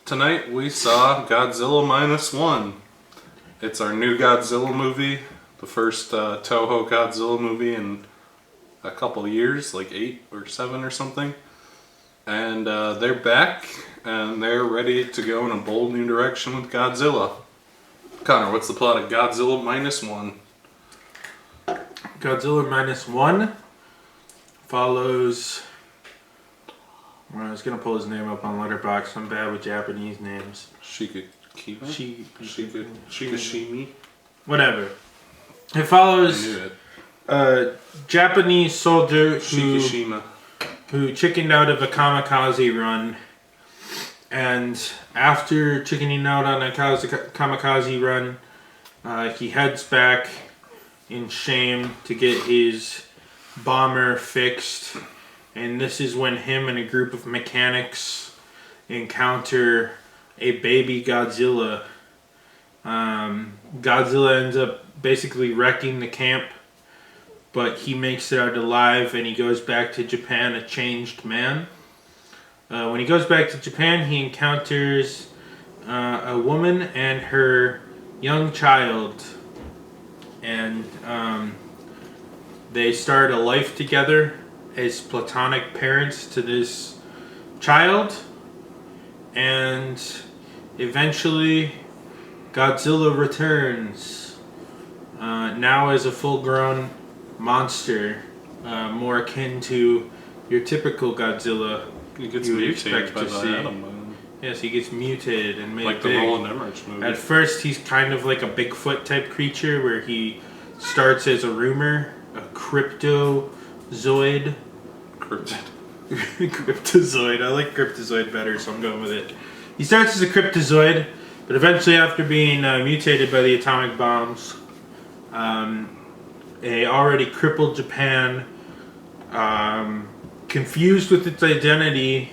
Tonight we saw Godzilla -1. It's our new Godzilla movie, the first Toho Godzilla movie in a couple of years, like 8 or 7 or something. And they're back, and they're ready to go in a bold new direction with Godzilla. Connor, what's the plot of Godzilla -1? Godzilla -1 follows... Well, I was going to pull his name up on Letterboxd. I'm bad with Japanese names. Shigashimi? Whatever. It follows I knew it. a Japanese soldier Shikishima. who chickened out of a kamikaze run. And after chickening out on a kamikaze run, he heads back in shame to get his bomber fixed. And this is when him and a group of mechanics encounter a baby Godzilla. Godzilla ends up basically wrecking the camp, but he makes it out alive and he goes back to Japan a changed man. When he goes back to Japan, he encounters a woman and her young child. And they start a life together as platonic parents to this child, and eventually Godzilla returns, now as a full-grown monster, more akin to your typical Godzilla. He gets mutated by the atom bomb. Yes, he gets mutated and made like big. the Roland Emmerich movie. At first, he's kind of like a Bigfoot type creature, where he starts as a rumor, a cryptozoid. Cryptozoid. I like cryptozoid better, so I'm going with it. He starts as a cryptozoid, but eventually, after being mutated by the atomic bombs, a already crippled Japan, confused with its identity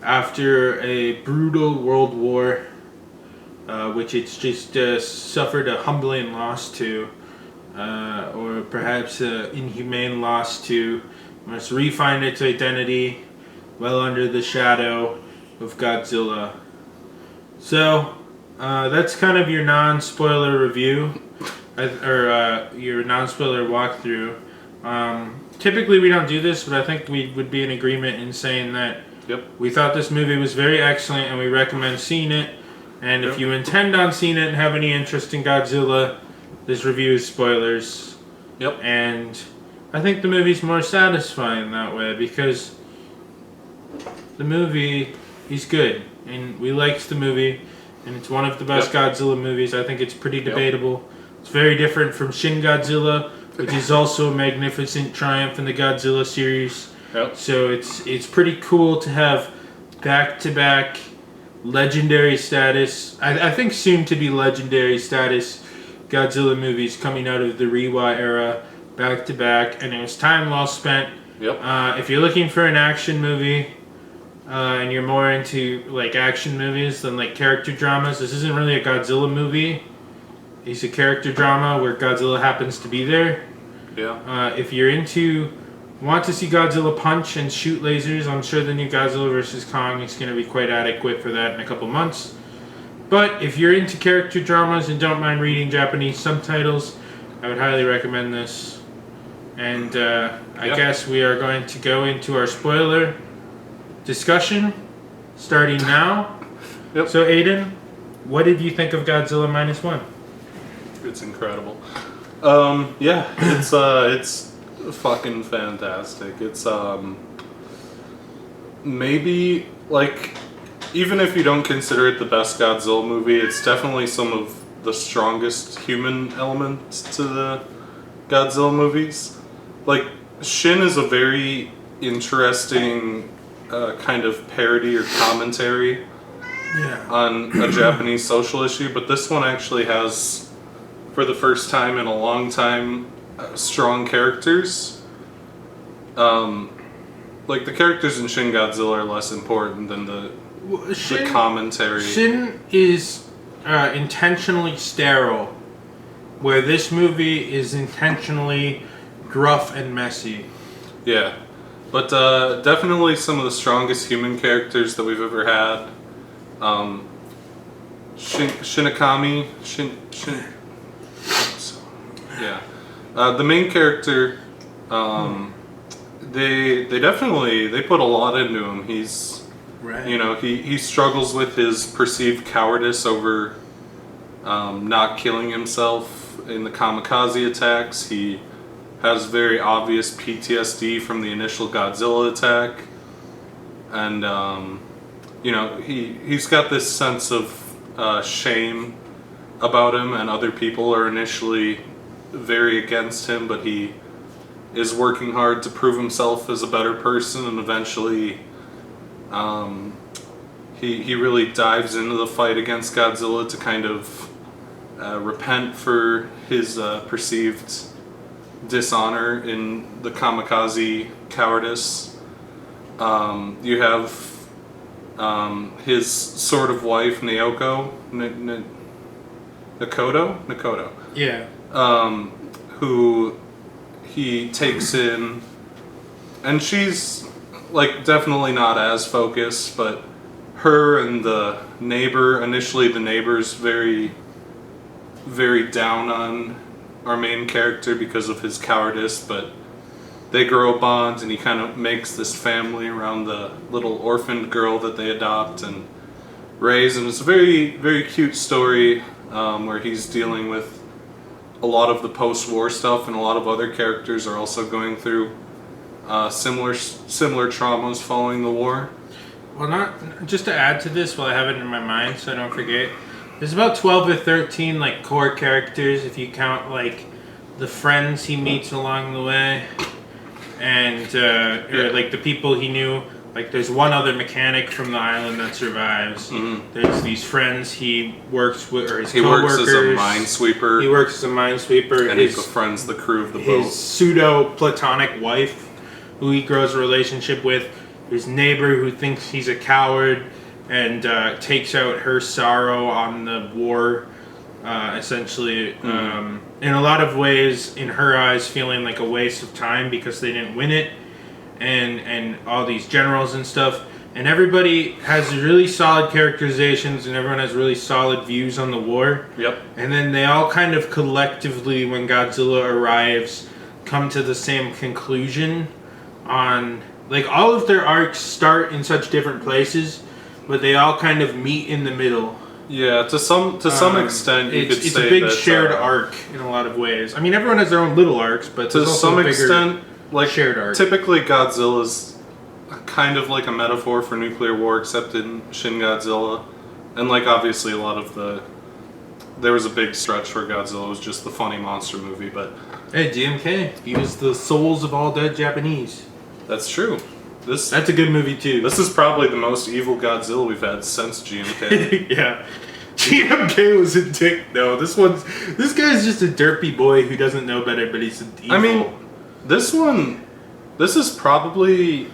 after a brutal world war, which it's just suffered a humbling loss to, or perhaps an inhumane loss to, must re-find its identity well under the shadow of Godzilla. So, that's kind of your non-spoiler review, or your non-spoiler walkthrough. Typically we don't do this, but I think we would be in agreement in saying that we thought this movie was very excellent and we recommend seeing it. And if you intend on seeing it and have any interest in Godzilla, this review is spoilers. And I think the movie's more satisfying that way because the movie is good and we liked the movie and it's one of the best Godzilla movies. I think it's pretty debatable. It's very different from Shin Godzilla, which is also a magnificent triumph in the Godzilla series. So it's pretty cool to have back-to-back legendary status, I think soon to be legendary status Godzilla movies coming out of the Reiwa era back to back, and it was time well spent. If you're looking for an action movie and you're more into like action movies than like character dramas, this isn't really a Godzilla movie. It's a character drama where Godzilla happens to be there. If you're want to see Godzilla punch and shoot lasers, I'm sure the new Godzilla vs. Kong is going to be quite adequate for that in a couple months. But if you're into character dramas and don't mind reading Japanese subtitles, I would highly recommend this. And I guess we are going to go into our spoiler discussion starting now. So Aiden, what did you think of Godzilla -1? It's incredible. It's fucking fantastic. It's maybe like, even if you don't consider it the best Godzilla movie, it's definitely some of the strongest human elements to the Godzilla movies. Like, Shin is a very interesting kind of parody or commentary on a Japanese social issue, but this one actually has, for the first time in a long time, strong characters. Like, the characters in Shin Godzilla are less important than the commentary. Shin is intentionally sterile, where this movie is intentionally gruff and messy. But definitely some of the strongest human characters that we've ever had. Um, Shinakami. Yeah. The main character, they definitely they put a lot into him. He's, Right. he struggles with his perceived cowardice over not killing himself in the kamikaze attacks. He has very obvious PTSD from the initial Godzilla attack, and he's got this sense of shame about him, and other people are initially very against him, but he is working hard to prove himself as a better person, and eventually he really dives into the fight against Godzilla to kind of repent for his perceived dishonor in the kamikaze cowardice. You have his sort of wife, Naoko, Nakoto, Yeah. who he takes in, and she's like definitely not as focused, but her and the neighbor, initially the neighbor's very, very down on our main character because of his cowardice, but they grow a bond, and he kind of makes this family around the little orphaned girl that they adopt and raise, and it's a very, very cute story where he's dealing with a lot of the post-war stuff, and a lot of other characters are also going through similar traumas following the war. Well, not just to add to this, while I have it in my mind, so I don't forget. There's about 12 or 13 like core characters if you count like the friends he meets along the way, and or, like the people he knew. Like there's one other mechanic from the island that survives. Mm-hmm. There's these friends he works with, or his He coworkers. works as a minesweeper. He works as a minesweeper. And he befriends the crew of the boat. His pseudo-platonic wife, who he grows a relationship with. His neighbor, who thinks he's a coward and takes out her sorrow on the war, essentially. In a lot of ways, in her eyes, feeling like a waste of time because they didn't win it. And all these generals and stuff. And everybody has really solid characterizations, and everyone has really solid views on the war. Yep. And then they all kind of collectively, when Godzilla arrives, come to the same conclusion on... Like, all of their arcs start in such different places, but they all kind of meet in the middle. Yeah, to some extent, you could say it's a big that, shared arc in a lot of ways. I mean, everyone has their own little arcs, but to some extent, like shared arc. Typically, Godzilla's kind of like a metaphor for nuclear war, except in Shin Godzilla, and like obviously a lot of there was a big stretch where Godzilla was just the funny monster movie, but hey, GMK, he was the souls of all dead Japanese. That's true. That's a good movie too. This is probably the most evil Godzilla we've had since GMK. Yeah. GMK was a dick. No, this guy's just a derpy boy who doesn't know better, but he's evil. I mean, this is probably...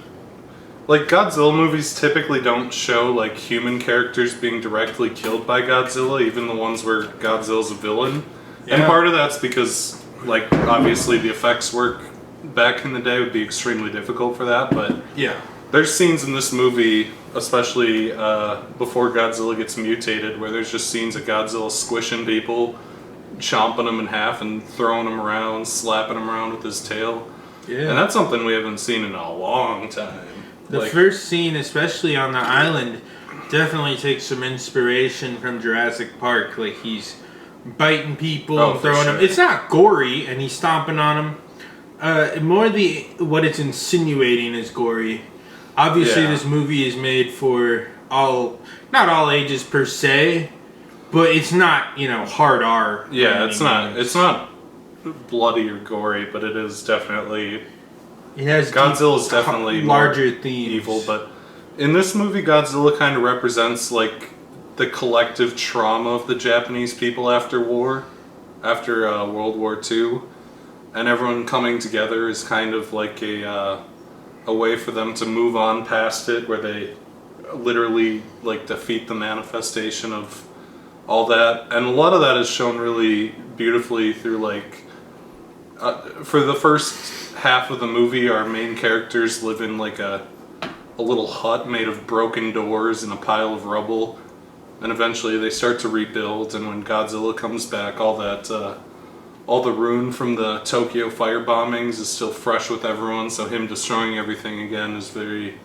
Like, Godzilla movies typically don't show, like, human characters being directly killed by Godzilla, even the ones where Godzilla's a villain. Yeah. And part of that's because, like, obviously the effects work back in the day would be extremely difficult for that, but... Yeah. There's scenes in this movie, especially before Godzilla gets mutated, where there's just scenes of Godzilla squishing people, chomping them in half and throwing them around, slapping them around with his tail. Yeah. And that's something we haven't seen in a long time. The first scene, especially on the island, definitely takes some inspiration from Jurassic Park. Like, he's biting people and throwing them. It's not gory, and he's stomping on them. More what it's insinuating is gory. Obviously, this movie is made for not all ages per se, but it's not, hard R. Yeah, it's not bloody or gory, but it is definitely... It has Godzilla's definitely larger themes. Evil, but in this movie, Godzilla kind of represents, like, the collective trauma of the Japanese people after World War II, and everyone coming together is kind of like a way for them to move on past it, where they literally like defeat the manifestation of all that, and a lot of that is shown really beautifully through like for the first half of the movie, our main characters live in like a little hut made of broken doors and a pile of rubble, and eventually they start to rebuild. And when Godzilla comes back, all the ruin from the Tokyo fire bombings is still fresh with everyone. So him destroying everything again is very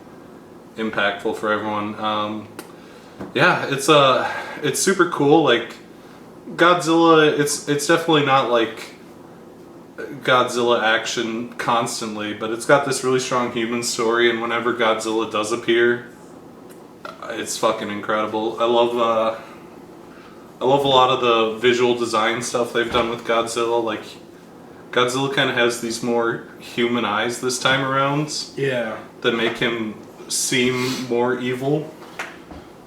impactful for everyone. Yeah, it's super cool. Like Godzilla, it's definitely not like Godzilla action constantly, but it's got this really strong human story, and whenever Godzilla does appear, it's fucking incredible. I love a lot of the visual design stuff they've done with Godzilla. Like Godzilla kind of has these more human eyes this time around. Yeah. That make him seem more evil.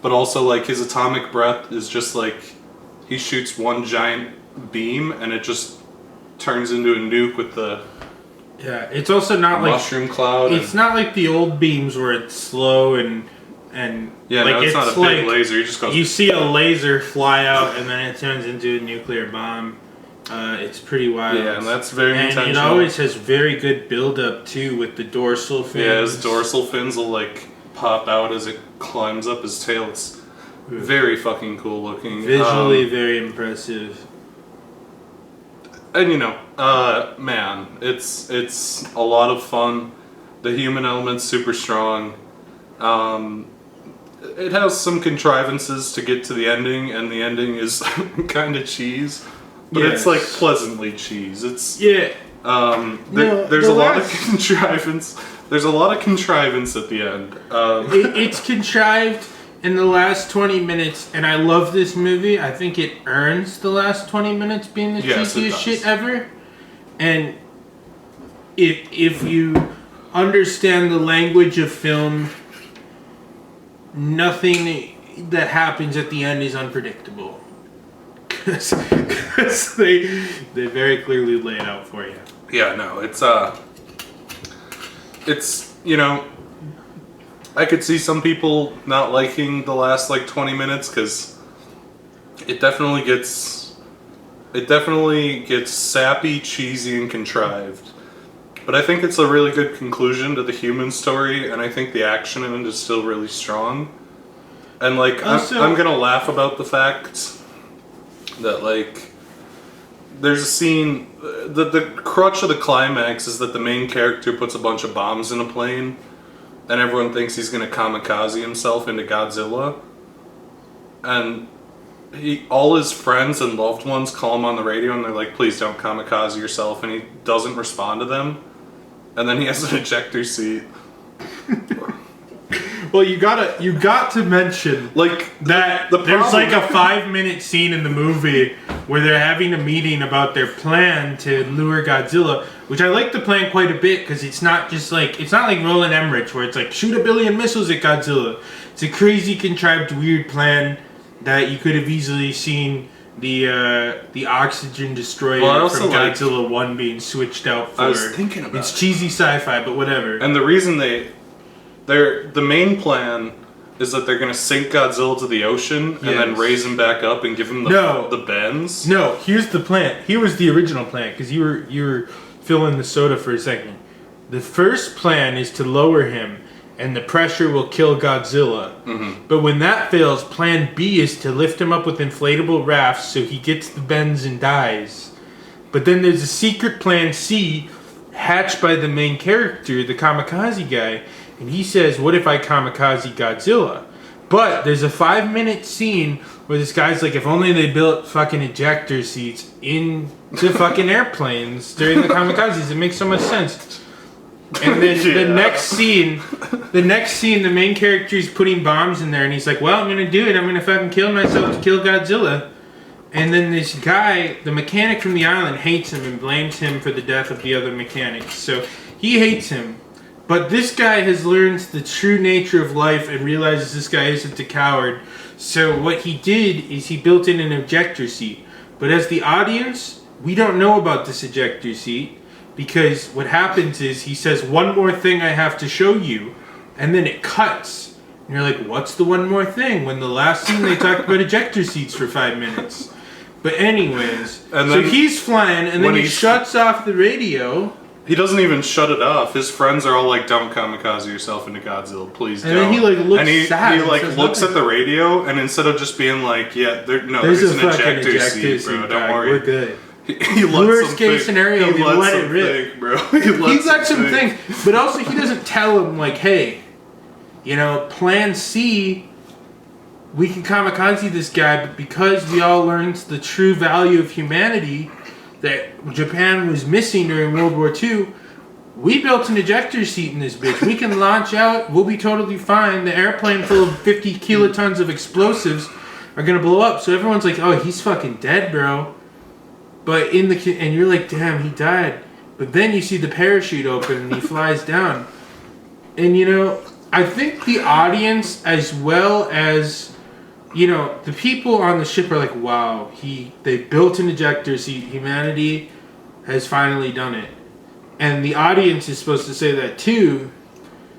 But also, like, his atomic breath is just like he shoots one giant beam and it just turns into a nuke with the it's also not like mushroom cloud. It's not like the old beams where it's slow and yeah, like no, it's not a big laser. You just go. You see a laser fly out and then it turns into a nuclear bomb. It's pretty wild. Yeah, and that's very intentional. And it always has very good build up too with the dorsal fins. Yeah, his dorsal fins will like pop out as it climbs up his tail. It's very fucking cool looking. Visually very impressive. And man, it's a lot of fun. The human element's super strong. It has some contrivances to get to the ending, and the ending is kind of cheese, but it's like pleasantly cheese. It's there's a lot of contrivance. There's a lot of contrivance at the end. It's contrived in the last 20 minutes, and I love this movie. I think it earns the last 20 minutes being the cheesiest shit ever. And if you understand the language of film, nothing that happens at the end is unpredictable. Because they very clearly lay it out for you. Yeah, no, it's I could see some people not liking the last like 20 minutes because it definitely gets sappy, cheesy, and contrived. But I think it's a really good conclusion to the human story, and I think the action in it is still really strong. And like I'm gonna laugh about the fact that like there's a scene. The crutch of the climax is that the main character puts a bunch of bombs in a plane. And everyone thinks he's going to kamikaze himself into Godzilla. And all his friends and loved ones call him on the radio and they're like, please don't kamikaze yourself. And he doesn't respond to them. And then he has an ejector seat. Well, you got to mention like that there's like a 5-minute scene in the movie where they're having a meeting about their plan to lure Godzilla, which I like the plan quite a bit because it's not like Roland Emmerich where it's like shoot 1 billion missiles at Godzilla. It's a crazy contrived weird plan that you could have easily seen the oxygen destroyer from Godzilla 1 being switched out for. I was thinking about it's cheesy sci-fi, but whatever. And the reason the main plan is that they're going to sink Godzilla to the ocean and then raise him back up and give him the bends. No, here's the plan. Here was the original plan, because you were filling the soda for a second. The first plan is to lower him, and the pressure will kill Godzilla. Mm-hmm. But when that fails, plan B is to lift him up with inflatable rafts so he gets the bends and dies. But then there's a secret plan C hatched by the main character, the kamikaze guy, and he says, what if I kamikaze Godzilla? But there's a 5-minute scene where this guy's like, if only they built fucking ejector seats into fucking airplanes during the kamikazes. It makes so much sense. And then the next scene, the main character is putting bombs in there, and he's like, well, I'm going to do it. I'm going to fucking kill myself to kill Godzilla. And then this guy, the mechanic from the island, hates him and blames him for the death of the other mechanics. So he hates him. But this guy has learned the true nature of life and realizes this guy isn't a coward. So what he did is he built in an ejector seat. But as the audience, we don't know about this ejector seat because what happens is he says, one more thing I have to show you. And then it cuts. And you're like, what's the one more thing? When the last scene they talked about ejector seats for 5 minutes. But anyways, so he's flying and then he shuts off the radio. He doesn't even shut it off. His friends are all like, "Don't kamikaze yourself into Godzilla, please don't." And then he like looks and he, sad. he like says looks nothing. at the radio, and instead of just being like, "Yeah, there's an ejector seat, bro. Don't worry, we're good." He Worst case scenario, we let it rip. think, bro. He lets him think, but also he doesn't tell him like, "Hey, Plan C, we can kamikaze this guy, but because we all learned the true value of humanity that Japan was missing during World War II, we built an ejector seat in this bitch. We can launch out. We'll be totally fine. The airplane full of 50 kilotons of explosives are gonna blow up." So everyone's like, "Oh, he's fucking dead, bro." But and you're like, "Damn, he died." But then you see the parachute open and he flies down. And I think the audience, as well as the people on the ship, are like, "Wow, they built an ejector seat. Humanity has finally done it." And the audience is supposed to say that too.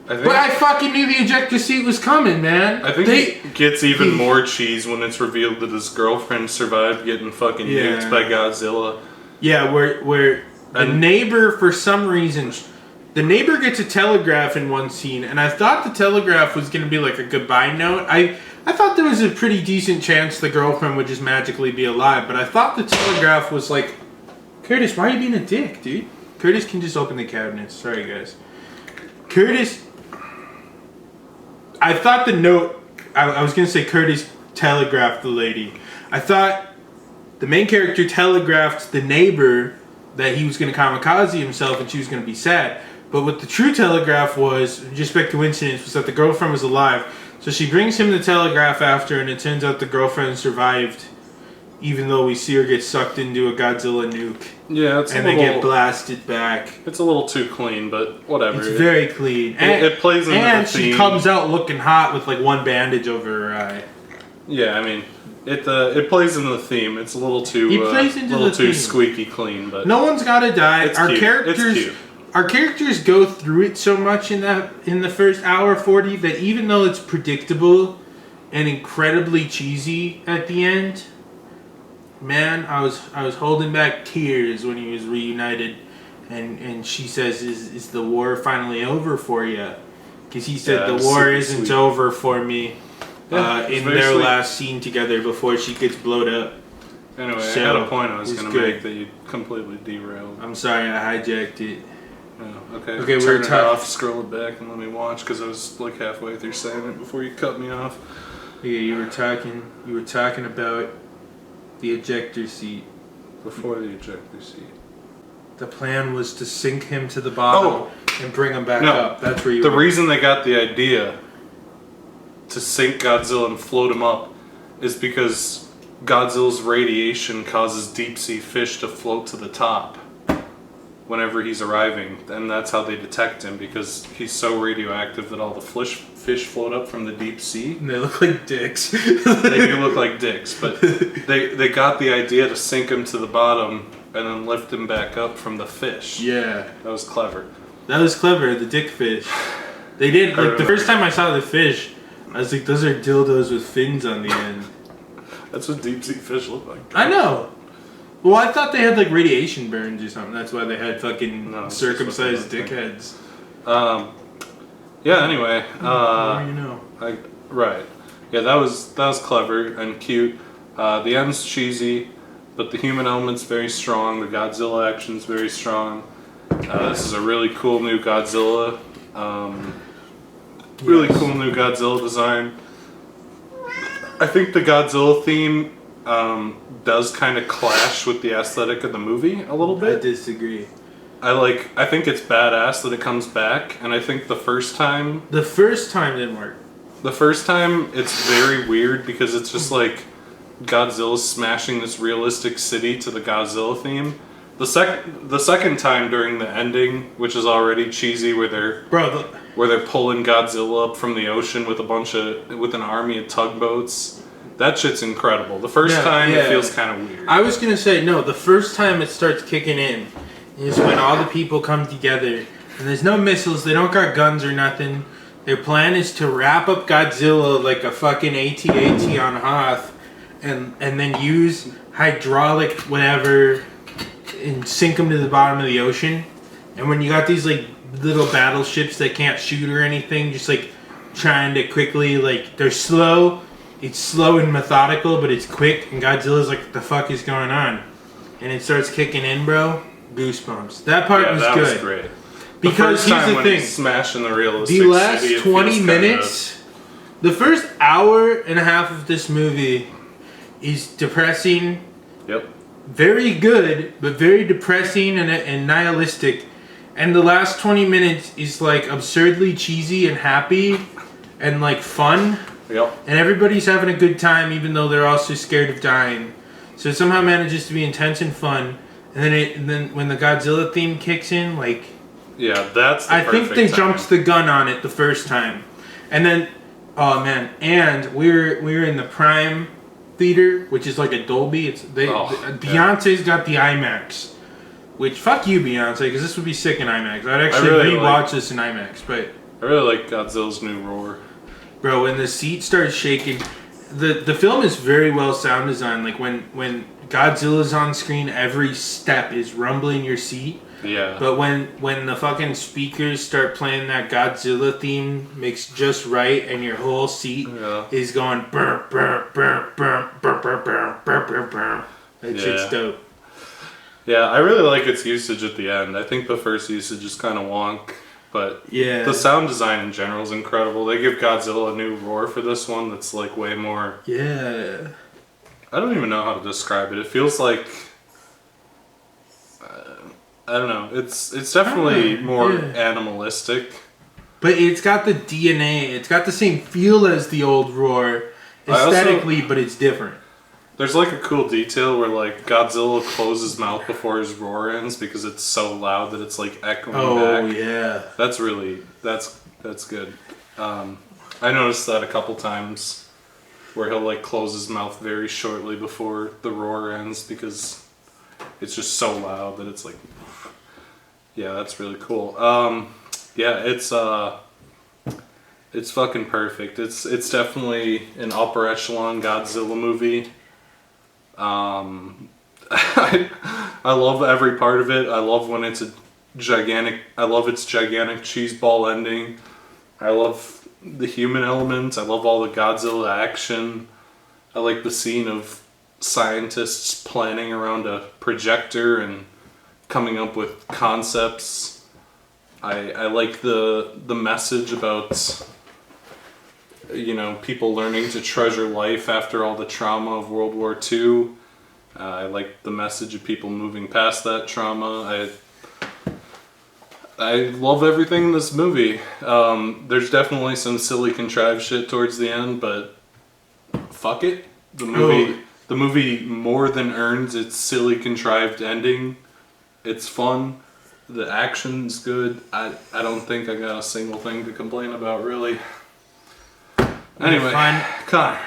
But I fucking knew the ejector seat was coming, man. I think it gets even more cheese when it's revealed that his girlfriend survived getting fucking nuked by Godzilla. Yeah, where the neighbor, for some reason, the neighbor gets a telegraph in one scene, and I thought the telegraph was going to be like a goodbye note. I thought there was a pretty decent chance the girlfriend would just magically be alive, but I thought the telegraph was like, "Curtis, why are you being a dick, dude? Curtis can just open the cabinets. Sorry, guys. Curtis..." I thought the note... I was going to say Curtis telegraphed the lady. I thought the main character telegraphed the neighbor that he was going to kamikaze himself and she was going to be sad. But what the true telegraph was, with respect to coincidence, was that the girlfriend was alive. So she brings him the telegraph after, and it turns out the girlfriend survived, even though we see her get sucked into a Godzilla nuke. Yeah, they get blasted back. It's a little too clean, but whatever. It's very clean. It plays into the theme. And she comes out looking hot with like one bandage over her eye. Yeah, I mean, it plays into the theme. It's a little too squeaky clean, but no one's got to die. It's cute. Our characters go through it so much in the first hour 40 that even though it's predictable and incredibly cheesy at the end, man, I was holding back tears when he was reunited, and she says, "Is the war finally over for you?" Because he said the war isn't over for me. In their last scene together before she gets blowed up. Anyway, I had a point I was going to make that you completely derailed. I'm sorry, I hijacked it. Oh, okay. Okay, turn it off, scroll it back, and let me watch because I was like halfway through saying it before you cut me off. Yeah, you were talking about the ejector seat. Before the ejector seat. The plan was to sink him to the bottom and bring him back up. That's where you The reason they got the idea to sink Godzilla and float him up is because Godzilla's radiation causes deep sea fish to float to the top whenever he's arriving, and that's how they detect him, because he's so radioactive that all the fish float up from the deep sea. And they look like dicks. They do look like dicks, but they got the idea to sink him to the bottom and then lift him back up from the fish. Yeah. That was clever. The dick fish. They did, like, the first time I saw the fish, I was like, those are dildos with fins on the end. That's what deep sea fish look like. I know. Well, I thought they had like radiation burns or something. That's why they had fucking circumcised dickheads. Yeah. Anyway. Right. Yeah, that was clever and cute. The end's cheesy, but the human element's very strong. The Godzilla action's very strong. This is a really cool new Godzilla. Really cool new Godzilla design. I think the Godzilla theme does kind of clash with the aesthetic of the movie a little bit. I disagree. I think it's badass that it comes back, and I think the first time didn't work. The first time it's very weird because it's just like Godzilla's smashing this realistic city to the Godzilla theme. The second time during the ending, which is already cheesy, where they're pulling Godzilla up from the ocean with an army of tugboats. That shit's incredible. The first time it feels kind of weird. I was gonna say no. The first time it starts kicking in is when all the people come together and there's no missiles. They don't got guns or nothing. Their plan is to wrap up Godzilla like a fucking AT-AT on Hoth, and then use hydraulic whatever and sink him to the bottom of the ocean. And when you got these like little battleships that can't shoot or anything, just like trying to quickly, like, they're slow. It's slow and methodical, but it's quick. And Godzilla's like, what the fuck is going on? And it starts kicking in, bro. Goosebumps. That part was good. Was great. Because here's the thing. Smashing the realistic the last city, 20 minutes, the first hour and a half of this movie is depressing. Yep. Very good, but very depressing and nihilistic. And the last 20 minutes is like absurdly cheesy and happy and like fun. Yep. And everybody's having a good time even though they're also scared of dying. So it somehow manages to be intense and fun. And then when the Godzilla theme kicks in, like... Yeah, that's the I think they time. jumped the gun on it the first time. And then... Oh, man. And we were in the Prime Theater, which is like a Dolby. Beyonce's got the IMAX. Which, fuck you, Beyonce, because this would be sick in IMAX. I'd actually rewatch this in IMAX, but... I really like Godzilla's new roar. Bro, when the seat starts shaking... The film is very well sound designed. Like, when Godzilla's on screen, every step is rumbling your seat. Yeah. But when the fucking speakers start playing that Godzilla theme mixed just right, and your whole seat is going... Burr, burr, burr, burr, burr, burr, burr, burr, burr, burr. That shit's dope. Yeah, I really like its usage at the end. I think the first usage is kind of wonk, but the sound design in general is incredible. They give Godzilla a new roar for this one that's like way more... Yeah. I don't even know how to describe it. It feels like... I don't know. It's definitely more animalistic. But it's got the DNA. It's got the same feel as the old roar aesthetically, but it's different. There's like a cool detail where like Godzilla closes his mouth before his roar ends because it's so loud that it's like echoing back. Oh yeah. That's really that's good. I noticed that a couple times where he'll like close his mouth very shortly before the roar ends because it's just so loud that it's like that's really cool. It's fucking perfect. It's definitely an upper echelon Godzilla movie. I love every part of it. I love when it's I love its gigantic cheese ball ending. I love the human element. I love all the Godzilla action. I like the scene of scientists planning around a projector and coming up with concepts. I like the message about people learning to treasure life after all the trauma of World War II. I like the message of people moving past that trauma. I love everything in this movie. There's definitely some silly contrived shit towards the end, but fuck it. The movie more than earns its silly contrived ending. It's fun. The action's good. I don't think I got a single thing to complain about, really. Anyway, Connor,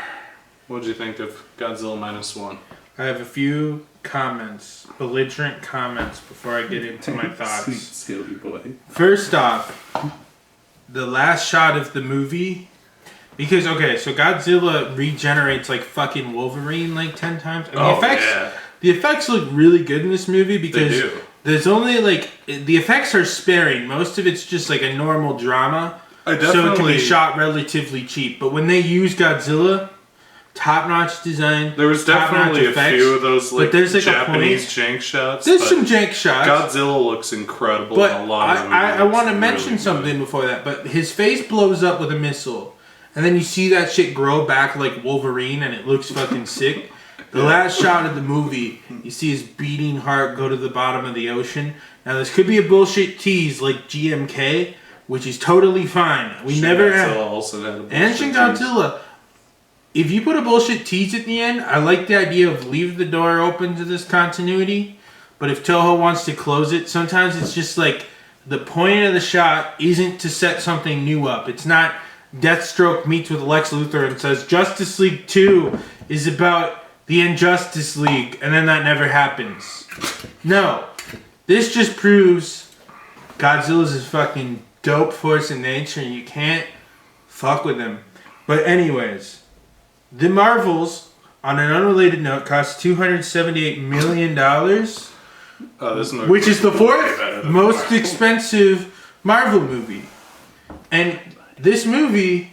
what'd you think of Godzilla -1? I have a few comments, belligerent comments, before I get into my thoughts. Sweet silly boy. First off, the last shot of the movie, because so Godzilla regenerates like fucking Wolverine like 10 times. The effects look really good in this movie because there's only like the effects are sparing. Most of it's just like a normal drama. So it can be shot relatively cheap. But when they use Godzilla, top-notch design. There was definitely a few of those like Japanese jank shots. There's some jank shots. Godzilla looks incredible in a lot of movies. I want to mention something before that. But his face blows up with a missile. And then you see that shit grow back like Wolverine and it looks fucking sick. The last shot of the movie, you see his beating heart go to the bottom of the ocean. Now this could be a bullshit tease like GMK, which is totally fine. We never had. Also had a and Shin Godzilla. If you put a bullshit tease at the end, I like the idea of leave the door open to this continuity. But if Toho wants to close it, sometimes it's just like the point of the shot isn't to set something new up. It's not Deathstroke meets with Lex Luthor and says Justice League 2 is about the Injustice League, and then that never happens. No. This just proves Godzilla's a fucking dope force in nature and you can't fuck with him. But anyways, the Marvels, on an unrelated note, cost $278 million, This movie which is the way fourth better than most Marvel. expensive Marvel movie. And this movie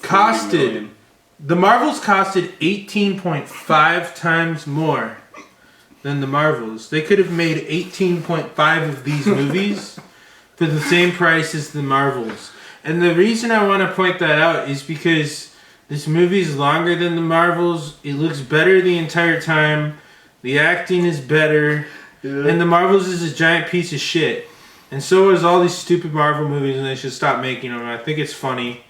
costed, million. the Marvels costed 18.5 times more than the Marvels. They could have made 18.5 of these movies for the same price as the Marvels. And the reason I want to point that out is because this movie is longer than the Marvels. It looks better the entire time. The acting is better. Yeah. And the Marvels is a giant piece of shit. And so is all these stupid Marvel movies, and they should stop making them. I think it's funny.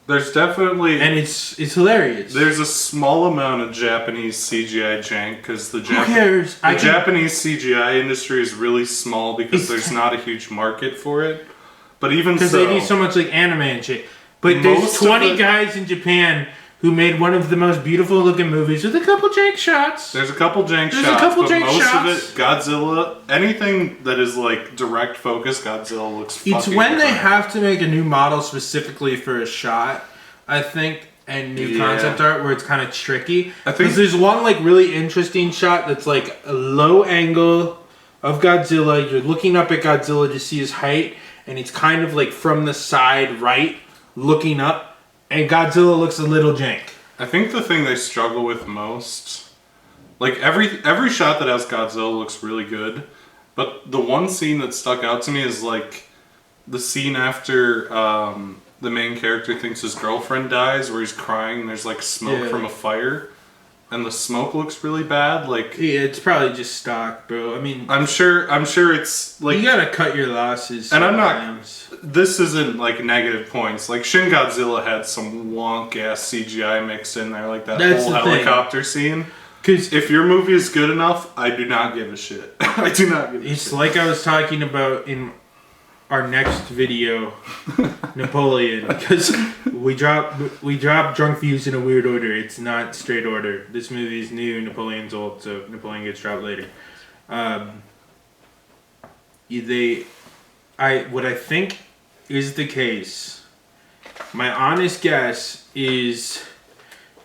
There's definitely... And it's hilarious. There's a small amount of Japanese CGI jank because the Who cares? The Japanese CGI industry is really small because It's there's not a huge market for it. But even Because so... they do so much like anime and shit. But there's Most of 20 it- guys in Japan who made one of the most beautiful looking movies with a couple jank shots. There's a couple jank There's shots, a couple but jank most shots. of it, Godzilla, anything that is like direct focus Godzilla looks fucking It's when they incredible. have to make a new model specifically for a shot, I think, and new Yeah. concept art where it's kind of tricky. I think- Because there's one like really interesting shot that's like a low angle of Godzilla. You're looking up at Godzilla to see his height, and it's kind of like from the side right, looking up, and Godzilla looks a little jank. I think the thing they struggle with most, like every shot that has Godzilla looks really good, but the one scene that stuck out to me is like the scene after the main character thinks his girlfriend dies, where he's crying and there's like smoke Yeah. from a fire, and the smoke looks really bad. Like Yeah, it's probably just stock, bro. I mean, I'm sure it's like you gotta cut your losses. And I'm not- sometimes. this isn't like negative points. Like Shin Godzilla had some wonk ass CGI mixed in there, like that That's whole the thing. helicopter scene. Because If your movie is good enough, I do not give a shit. I do not give a it's shit. like I was talking about in our next video, Napoleon. Because we drop drunk views in a weird order. It's not straight order. This movie is new. Napoleon's old, so Napoleon gets dropped later. What I think is the case. My honest guess is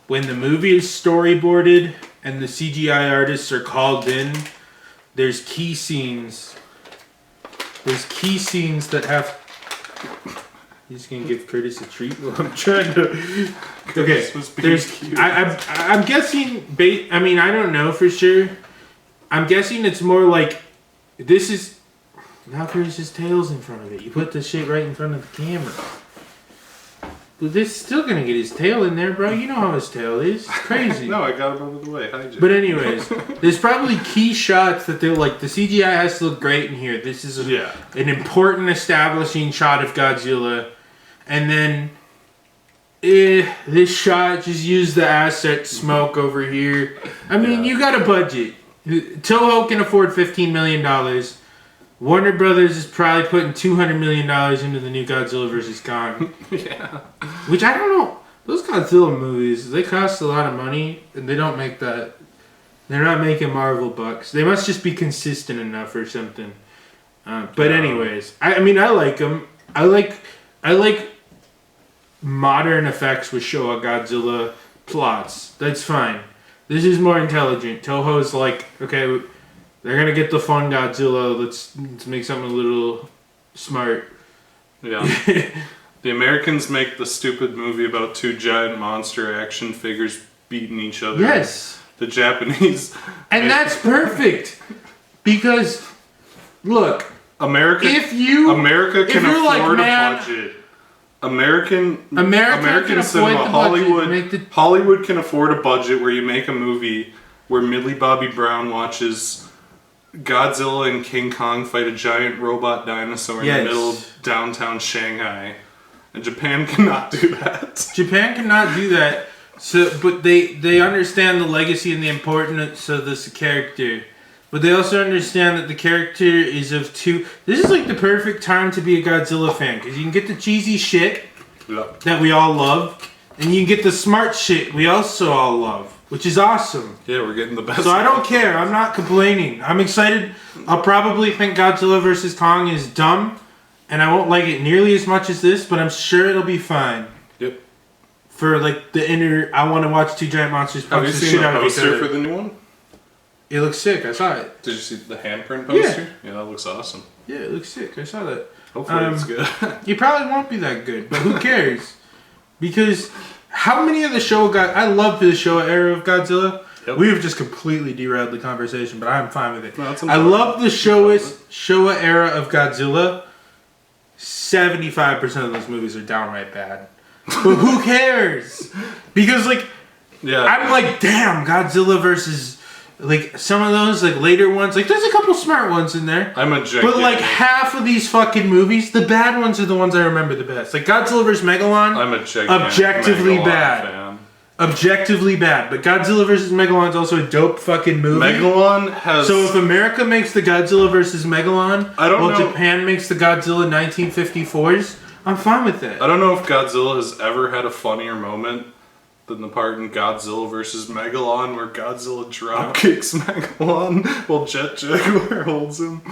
when the movie is storyboarded and the CGI artists are called in, there's key scenes. There's key scenes that have. He's gonna give Curtis a treat while I'm trying to. Okay, Curtis was being there's. cute. I'm guessing. I mean, I don't know for sure. I'm guessing it's more like this is. Now Curtis's tail's in front of it. You put the shit right in front of the camera. But this is still gonna get his tail in there, bro. You know how his tail is. It's crazy. No, I got it out of the way. Hi, Jay. But anyways, there's probably key shots that they're like, the CGI has to look great in here. This is Yeah. an important establishing shot of Godzilla. And then this shot, just use the asset smoke over here. I mean, Yeah. you got a budget. Toho can afford $15 million. Warner Brothers is probably putting $200 million into the new Godzilla vs. Kong. Yeah. Which I don't know. Those Godzilla movies, they cost a lot of money, and they don't make that. They're not making Marvel bucks. They must just be consistent enough or something. But anyways, I mean, I like them. I like modern effects with Showa Godzilla plots. That's fine. This is more intelligent. Toho's like, okay, they're gonna get the fun Godzilla. Let's make something a little smart. Yeah. The Americans make the stupid movie about two giant monster action figures beating each other. Yes. The Japanese. And that's perfect. Because, look, America can afford you're like, a man, budget. American America can cinema, afford the budget, Hollywood, make the- Hollywood can afford a budget where you make a movie where Millie Bobby Brown watches Godzilla and King Kong fight a giant robot dinosaur in Yes. the middle of downtown Shanghai. And Japan cannot do that. Japan cannot do that. So, but they understand the legacy and the importance of this character. But they also understand that the character is of two. This is like the perfect time to be a Godzilla fan because you can get the cheesy shit Yeah. that we all love, and you can get the smart shit we also all love, which is awesome. Yeah, we're getting the best. So I don't care. I'm not complaining. I'm excited. I'll probably think Godzilla vs. Kong is dumb, and I won't like it nearly as much as this, but I'm sure it'll be fine. Yep. For like the inner, I want to watch two giant monsters Have punch you the seen shit the out of each poster other. for the new one? It looks sick. I saw it. Did you see the handprint poster? Yeah, that looks awesome. Yeah, it looks sick. I saw that. Hopefully it's good. It probably won't be that good, but who cares? Because how many of the Showa... I love the Showa era of Godzilla. Yep. We have just completely derailed the conversation, but I'm fine with it. No, I love the Showa era of Godzilla. 75% of those movies are downright bad. But who cares? Because, like, I'm like, damn, Godzilla versus... Like, some of those, like, later ones, like, there's a couple smart ones in there. I'm a gigantic... But, like, half of these fucking movies, the bad ones are the ones I remember the best. Like, Godzilla vs. Megalon, I'm a gigantic objectively Megalon bad. fan. Objectively bad. But Godzilla vs. Megalon is also a dope fucking movie. Megalon has... So if America makes the Godzilla vs. Megalon, while Japan makes the Godzilla 1954s, I'm fine with that. I don't know if Godzilla has ever had a funnier moment than the part in Godzilla vs. Megalon where Godzilla drop kicks Megalon while Jet Jaguar holds him.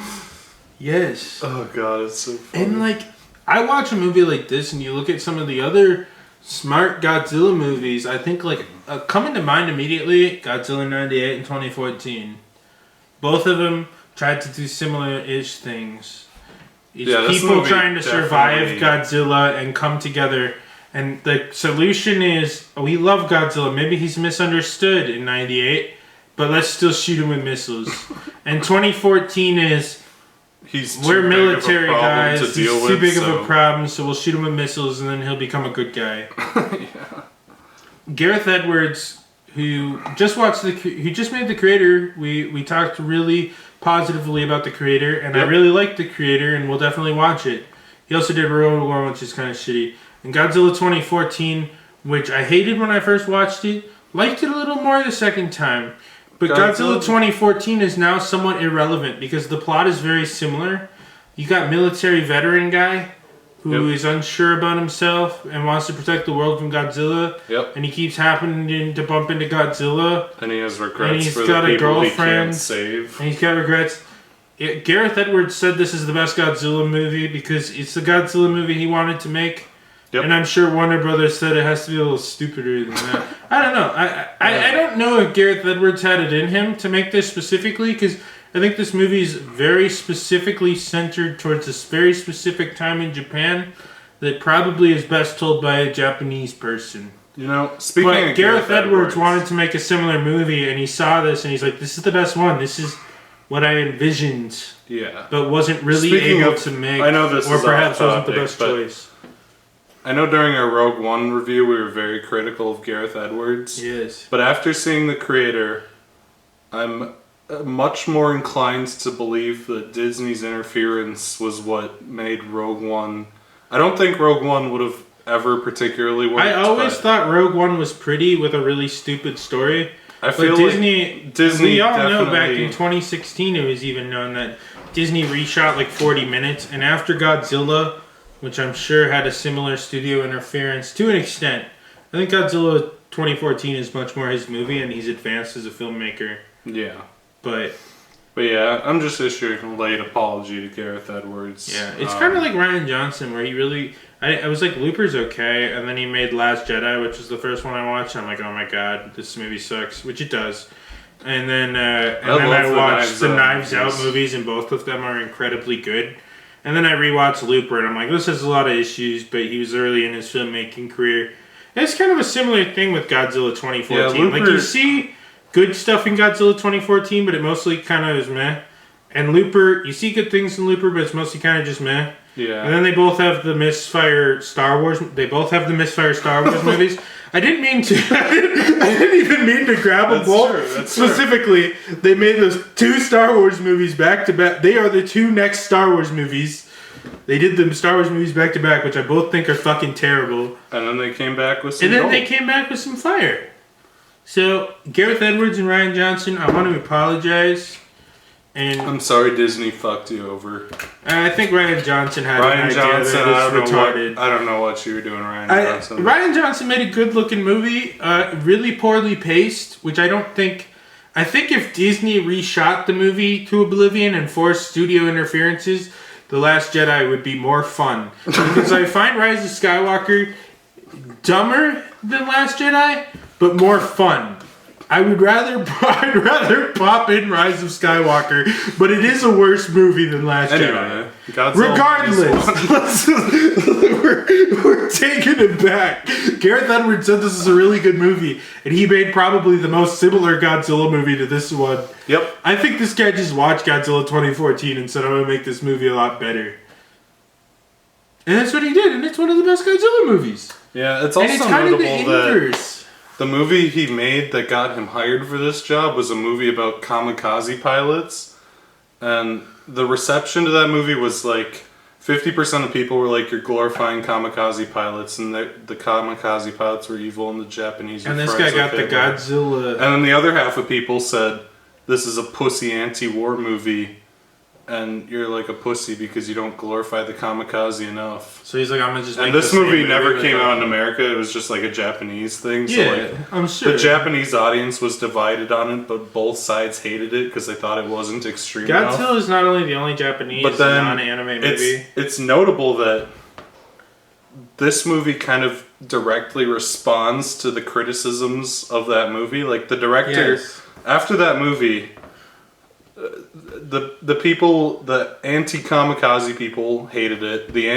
Yes. Oh god, it's so funny. And like, I watch a movie like this and you look at some of the other smart Godzilla movies, I think like, coming to mind immediately, Godzilla 98 and 2014. Both of them tried to do similar-ish things. It's people trying to survive Godzilla and come together. And the solution is, we love Godzilla. Maybe he's misunderstood in 98, but let's still shoot him with missiles. And 2014 is, we're military guys. He's too big of a problem, so we'll shoot him with missiles, and then he'll become a good guy. Yeah. Gareth Edwards, who just made The Creator. We talked really positively about The Creator, and I really like The Creator, and we'll definitely watch it. He also did Road War, which is kind of shitty. And Godzilla 2014, which I hated when I first watched it, liked it a little more the second time. But Godzilla 2014 is now somewhat irrelevant because the plot is very similar. You got military veteran guy who is unsure about himself and wants to protect the world from Godzilla. Yep. And he keeps happening to bump into Godzilla. And he has regrets and he's for got the people a girlfriend, he can't save. And he's got regrets. Gareth Edwards said this is the best Godzilla movie because it's the Godzilla movie he wanted to make. Yep. And I'm sure Warner Brothers said it has to be a little stupider than that. I don't know. I don't know if Gareth Edwards had it in him to make this specifically, because I think this movie is very specifically centered towards this very specific time in Japan that probably is best told by a Japanese person. You know, speaking of Gareth Edwards wanted to make a similar movie, and he saw this, and he's like, this is the best one. This is what I envisioned. Yeah. But wasn't really able to make. I know this or is perhaps off wasn't topic, the best choice. I know during our Rogue One review we were very critical of Gareth Edwards. Yes. But after seeing The Creator, I'm much more inclined to believe that Disney's interference was what made Rogue One... I don't think Rogue One would have ever particularly worked. I always thought Rogue One was pretty with a really stupid story. I feel like Disney we all know back in definitely... 2016 it was even known that Disney reshot like 40 minutes, and after Godzilla, which I'm sure had a similar studio interference to an extent, I think Godzilla 2014 is much more his movie, and he's advanced as a filmmaker. Yeah. But yeah, I'm just issuing a late apology to Gareth Edwards. Yeah, it's kind of like Rian Johnson, where he really... I was like, Looper's okay, and then he made Last Jedi, which was the first one I watched. I'm like, oh my god, this movie sucks, which it does. And then I watched the Knives Out movies, and both of them are incredibly good. And then I rewatched Looper, and I'm like, this has a lot of issues, but he was early in his filmmaking career. And it's kind of a similar thing with Godzilla 2014. Yeah, Looper... Like, you see good stuff in Godzilla 2014, but it mostly kind of is meh. And Looper, you see good things in Looper, but it's mostly kind of just meh. Yeah. And then they both have the misfire Star Wars. They both have the misfire Star Wars movies. I didn't mean to. I didn't even mean to grab them both. Specifically, they made those two Star Wars movies back to back. They are the two next Star Wars movies. They did the Star Wars movies back to back, which I both think are fucking terrible. And then they came back with some. And then they came back with some fire. So Gareth Edwards and Rian Johnson, I want to apologize. And I'm sorry Disney fucked you over. I think Rian Johnson had an idea that was retarded. I don't know what you were doing, Rian Johnson. Rian Johnson made a good-looking movie, really poorly paced, which I don't think... I think if Disney reshot the movie to oblivion and forced studio interferences, The Last Jedi would be more fun. Because I find Rise of Skywalker dumber than Last Jedi, but more fun. I'd rather pop in Rise of Skywalker, but it is a worse movie than Last Jedi. Godzilla Regardless, we're taking it back. Gareth Edwards said this is a really good movie, and he made probably the most similar Godzilla movie to this one. Yep. I think this guy just watched Godzilla 2014 and said, I'm going to make this movie a lot better. And that's what he did, and it's one of the best Godzilla movies. Yeah, it's also notable that the movie he made that got him hired for this job was a movie about kamikaze pilots. And the reception to that movie was like 50% of people were like, you're glorifying kamikaze pilots, and the kamikaze pilots were evil, and the Japanese were and this guy got the Godzilla. And then the other half of people said, this is a pussy anti-war movie, and you're like a pussy because you don't glorify the kamikaze enough. So he's like, I'm gonna just. And this movie never came out in America. It was just like a Japanese thing. So yeah, like, I'm sure the Japanese audience was divided on it, but both sides hated it because they thought it wasn't extreme enough. Godzilla is not only the only Japanese non-anime movie. It's notable that this movie kind of directly responds to the criticisms of that movie. Like the director, after that movie. The people, the anti-kamikaze people hated it. The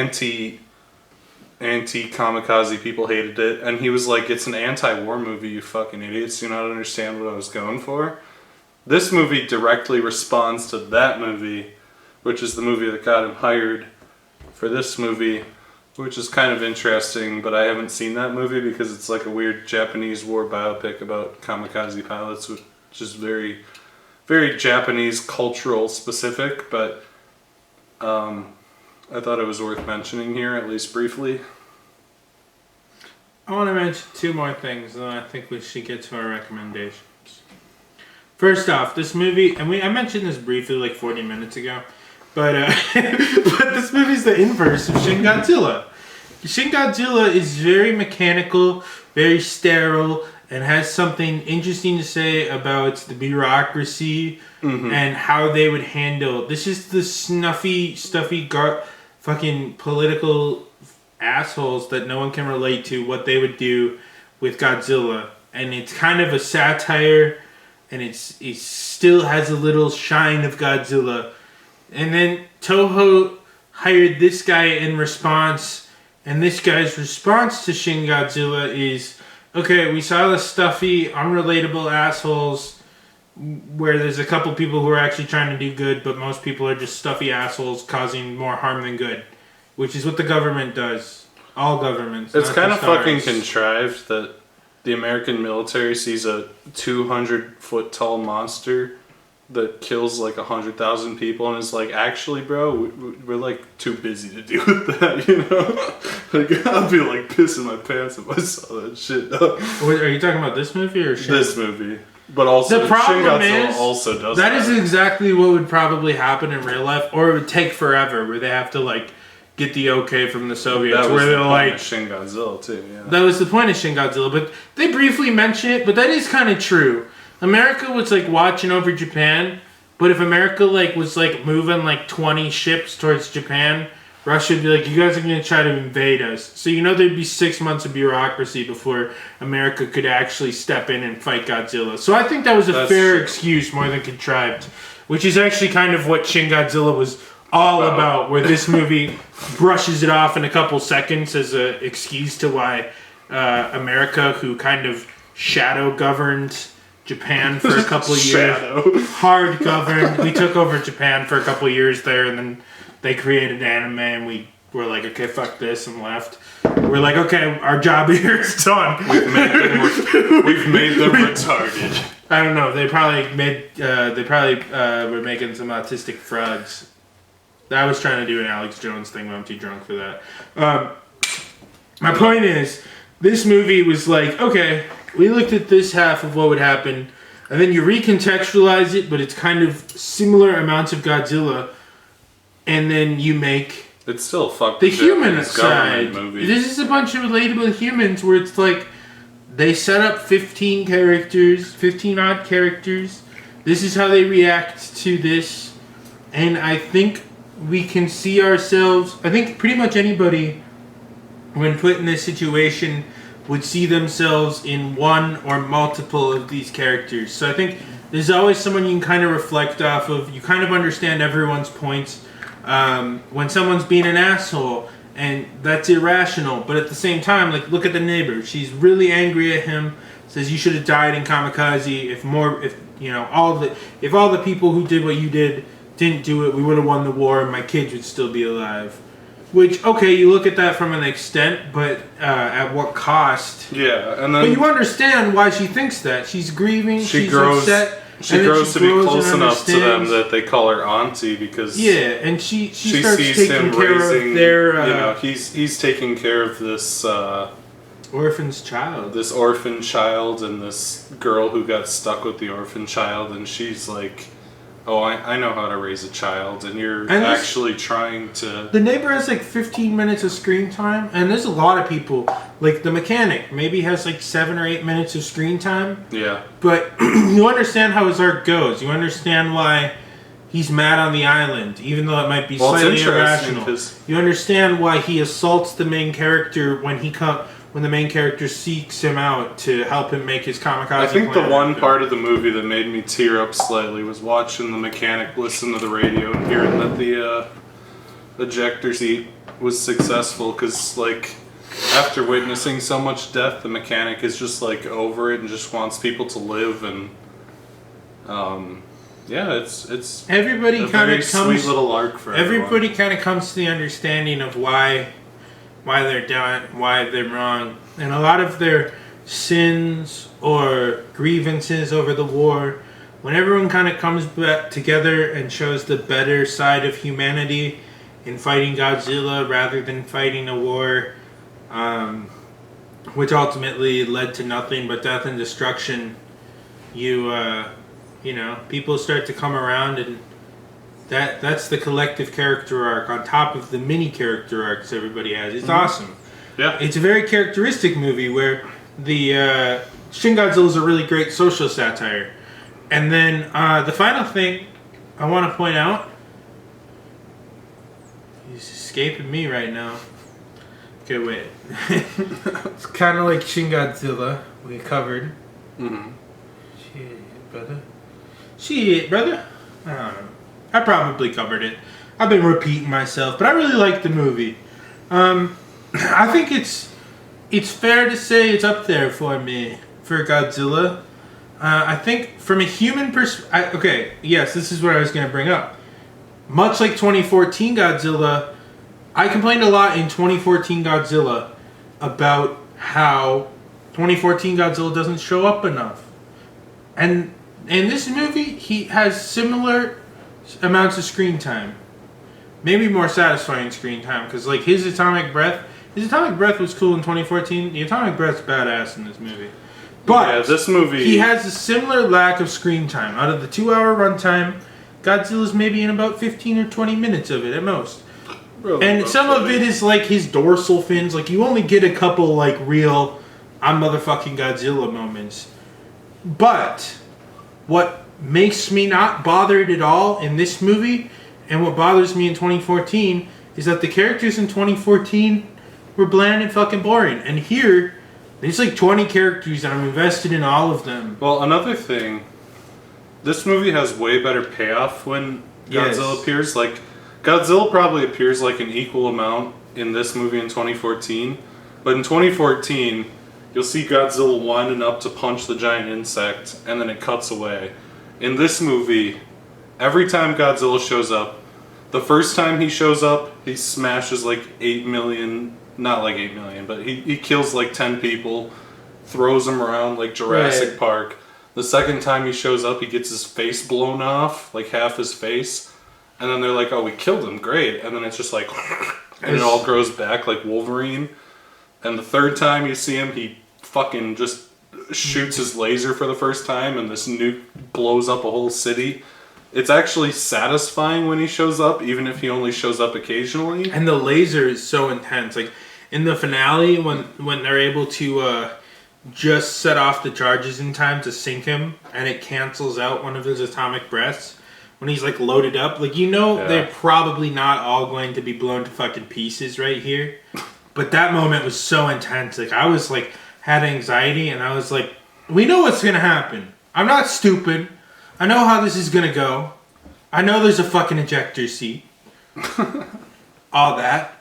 anti-kamikaze people hated it. And he was like, it's an anti-war movie, you fucking idiots. You not understand what I was going for? This movie directly responds to that movie, which is the movie that got him hired for this movie, which is kind of interesting, but I haven't seen that movie because it's like a weird Japanese war biopic about kamikaze pilots, which is very Japanese cultural specific, but I thought it was worth mentioning here, at least briefly. I want to mention two more things, and then I think we should get to our recommendations. First off, this movie, and I mentioned this briefly like 40 minutes ago, but but this movie's the inverse of Shin Godzilla. Shin Godzilla is very mechanical, very sterile, and has something interesting to say about the bureaucracy and how they would handle. This is the snuffy, stuffy, fucking political assholes that no one can relate to what they would do with Godzilla. And it's kind of a satire, and it still has a little shine of Godzilla. And then Toho hired this guy in response, and this guy's response to Shin Godzilla is, okay, we saw the stuffy, unrelatable assholes where there's a couple people who are actually trying to do good, but most people are just stuffy assholes causing more harm than good, which is what the government does. All governments. It's kind of fucking contrived that the American military sees a 200-foot tall monster that kills like 100,000 people and is like, actually, bro, we're like too busy to deal with that, you know? Like, I'd be like pissing my pants if I saw that shit. Wait, are you talking about this movie or Shin? This movie. But also, the problem Shin Godzilla is, also does that. Is exactly what would probably happen in real life, or it would take forever, where they have to like get the okay from the Soviets. That was where the they're point like, of Shin Godzilla too. Yeah. That was the point of Shin Godzilla, but they briefly mention it. But that is kind of true. America was like watching over Japan, but if America like was like moving like 20 ships towards Japan, Russia would be like, you guys are going to try to invade us. So you know there'd be 6 months of bureaucracy before America could actually step in and fight Godzilla. So I think that was a fair excuse more than contrived, which is actually kind of what Shin Godzilla was all about, where this movie brushes it off in a couple seconds as an excuse to why America, who kind of shadow governed Japan for a couple of years, hard governed. We took over Japan for a couple of years there, and then they created anime, and we were like, okay, fuck this, and left. We're like, okay, our job here is done. We've made them retarded. I don't know. They probably were making some autistic frogs. I was trying to do an Alex Jones thing, but I'm too drunk for that. My point is, this movie was like, okay, we looked at this half of what would happen, and then you recontextualize it, but it's kind of similar amounts of Godzilla, and then you make it's still fucked the human side. Movie. This is a bunch of relatable humans where it's like they set up 15 odd characters. This is how they react to this, and I think we can see ourselves. I think pretty much anybody, when put in this situation, would see themselves in one or multiple of these characters. So I think there's always someone you can kind of reflect off of. You kind of understand everyone's points. When someone's being an asshole, and that's irrational, but at the same time, like, look at the neighbor. She's really angry at him. Says you should have died in kamikaze. If all the people who did what you did didn't do it, we would have won the war, and my kids would still be alive. Which, okay, you look at that from an extent, but at what cost? Yeah, and then... But you understand why she thinks that. She's grieving, she's upset. She grows to be close enough to them that they call her auntie because... Yeah, and she starts sees taking him care raising, of their... he's taking care of this... orphan's child. This orphan child and this girl who got stuck with the orphan child, and she's like... Oh, I know how to raise a child, and you're actually trying to... The neighbor has like 15 minutes of screen time, and there's a lot of people. Like the mechanic maybe has like 7 or 8 minutes of screen time. Yeah. But you understand how his arc goes. You understand why he's mad on the island, even though it might be slightly irrational. You understand why he assaults the main character when the main character seeks him out to help him make his kamikaze I think plan the one happen. part of the movie that made me tear up slightly was watching the mechanic listen to the radio and hearing that the ejector seat was successful, because, like, after witnessing so much death, the mechanic is just, like, over it and just wants people to live, and it's everybody a kind very of comes sweet little arc for everybody everyone. kind of comes to the understanding of why they're done, why they're wrong, and a lot of their sins or grievances over the war, when everyone kind of comes back together and shows the better side of humanity in fighting Godzilla rather than fighting a war, which ultimately led to nothing but death and destruction, people start to come around, and that's the collective character arc on top of the mini character arcs everybody has. It's awesome. Yeah. It's a very characteristic movie where the Shin Godzilla is a really great social satire. And then the final thing I want to point out, he's escaping me right now. Okay, wait. It's kind of like Shin Godzilla we covered. Mm-hmm. Shit, brother. I don't know. I probably covered it. I've been repeating myself, but I really like the movie. I think it's fair to say it's up there for me for Godzilla. I think from a human perspective... Okay, yes, this is what I was going to bring up. Much like 2014 Godzilla, I complained a lot in 2014 Godzilla about how 2014 Godzilla doesn't show up enough. And in this movie, he has similar amounts of screen time. Maybe more satisfying screen time, because like his atomic breath was cool in 2014. The atomic breath's badass in this movie. But yeah, this movie, he has a similar lack of screen time. Out of the 2-hour runtime, Godzilla's maybe in about 15 or 20 minutes of it at most. really And some of it is like his dorsal fins. Like you only get a couple like real I'm motherfucking Godzilla moments. But what makes me not bothered at all in this movie, and what bothers me in 2014, is that the characters in 2014 were bland and fucking boring. And here, there's like 20 characters and I'm invested in all of them. Well, another thing, this movie has way better payoff when Godzilla appears. Like, Godzilla probably appears like an equal amount in this movie in 2014, but in 2014, you'll see Godzilla winding up to punch the giant insect, and then it cuts away. In this movie, every time Godzilla shows up, the first time he shows up, he smashes like 8 million, not like 8 million, but he kills like 10 people, throws them around like Jurassic Park. The second time he shows up, he gets his face blown off, like half his face, and then they're like, oh, we killed him, great. And then it's just like, and it all grows back like Wolverine. And the third time you see him, he fucking just shoots his laser for the first time, and this nuke blows up a whole city. It's actually satisfying when he shows up, even if he only shows up occasionally. And the laser is so intense. Like in the finale, when they're able to just set off the charges in time to sink him, and it cancels out one of his atomic breaths when he's like loaded up. Like they're probably not all going to be blown to fucking pieces right here. But that moment was so intense. Like I was like had anxiety, and I was like, we know what's gonna happen. I'm not stupid. I know how this is gonna go. I know there's a fucking ejector seat. All that.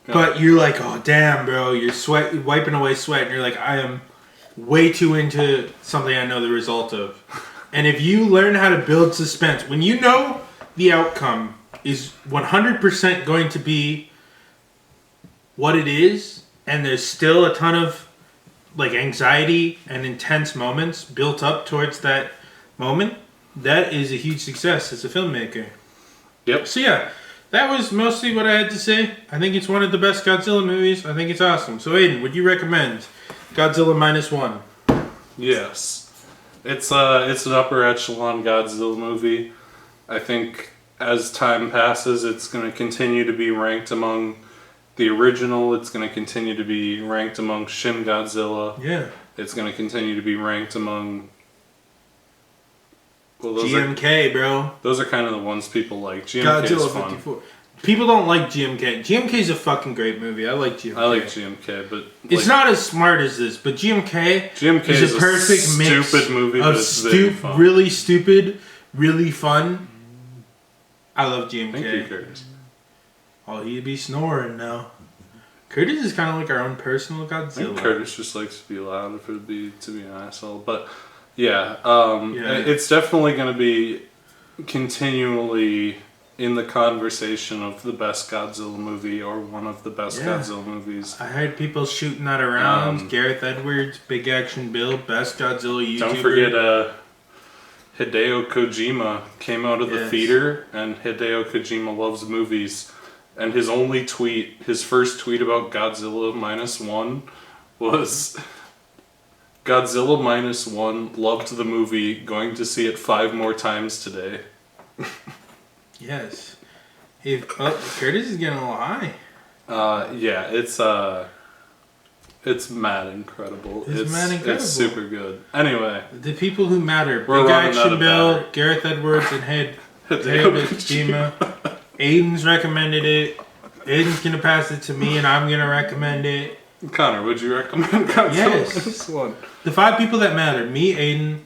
Yeah. But you're like, oh damn, bro, you're wiping away sweat, and you're like, I am way too into something I know the result of. And if you learn how to build suspense, when you know the outcome is 100% going to be what it is, and there's still a ton of like anxiety and intense moments built up towards that moment, that is a huge success as a filmmaker. Yep. So yeah, that was mostly what I had to say. I think it's one of the best Godzilla movies. I think it's awesome. So Aiden, would you recommend Godzilla -1? Yes. It's an upper echelon Godzilla movie. I think as time passes, it's going to continue to be ranked among the original. It's going to continue to be ranked among Shin Godzilla. Yeah. It's going to continue to be ranked among... Well, GMK, bro. Those are kind of the ones people like. GMK Godzilla is fun. 54. People don't like GMK. GMK's a fucking great movie. I like GMK. I like GMK, but... It's not as smart as this, but GMK is a perfect mix stupid movie, but it's very fun. Really stupid, really fun. I love GMK. Thank you, Curtis. Oh, he'd be snoring now. Curtis is kind of like our own personal Godzilla. I think Curtis just likes to be loud to be an asshole. But yeah, it's definitely going to be continually in the conversation of the best Godzilla movie or one of the best Godzilla movies. I heard people shooting that around. Gareth Edwards, Big Action Bill, best Godzilla YouTuber. Don't forget Hideo Kojima came out of the theater, and Hideo Kojima loves movies. And his only tweet, his first tweet about Godzilla -1 was, Godzilla -1, loved the movie, going to see it 5 more times today. Yes. Curtis is getting a little high. Yeah, it's mad incredible. It's mad incredible. It's super good. Anyway. The people who matter. Big Action Bill, Gareth Edwards, and Hideo Kojima. Aiden's recommended it. Aiden's going to pass it to me, and I'm going to recommend it. Connor, would you recommend Godzilla -1? The 5 people that matter. Me, Aiden.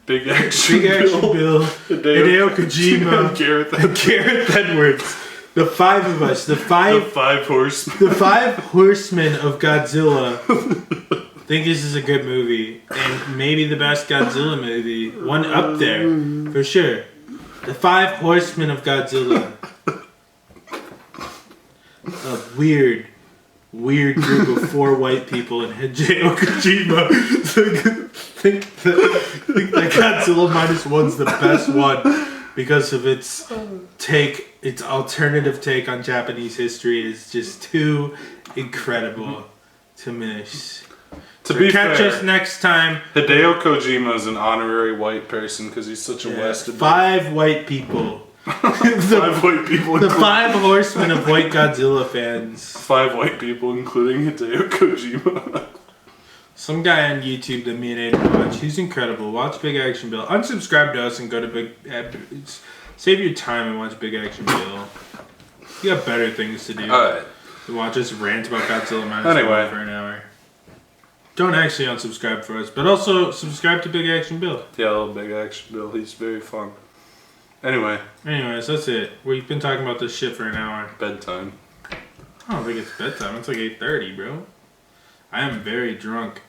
Big Action Bill, Hideo Kojima, and Gareth Edwards. The 5 of us. The 5 horsemen. The 5 horsemen of Godzilla think this is a good movie. And maybe the best Godzilla movie. One up there, for sure. The 5 horsemen of Godzilla. A weird group of 4 white people and Hideo Kojima think that Godzilla -1's the best one because of its alternative take on Japanese history is just too incredible to miss. To be fair, catch us next time. Hideo Kojima is an honorary white person because he's such a Western. 5 white people. 5 white people. The 5 horsemen of white Godzilla fans. 5 white people, including Hideo Kojima. Some guy on YouTube that me and Aiden watch. He's incredible. Watch Big Action Bill. Unsubscribe to us and go to save your time and watch Big Action Bill. You got better things to do. Alright. Watch us rant about Godzilla -1 for an hour. Don't actually unsubscribe for us, but also subscribe to Big Action Bill. Yeah, I love Big Action Bill. He's very fun. Anyways, that's it. We've been talking about this shit for an hour. Bedtime. I don't think it's bedtime. It's like 8:30, bro. I am very drunk.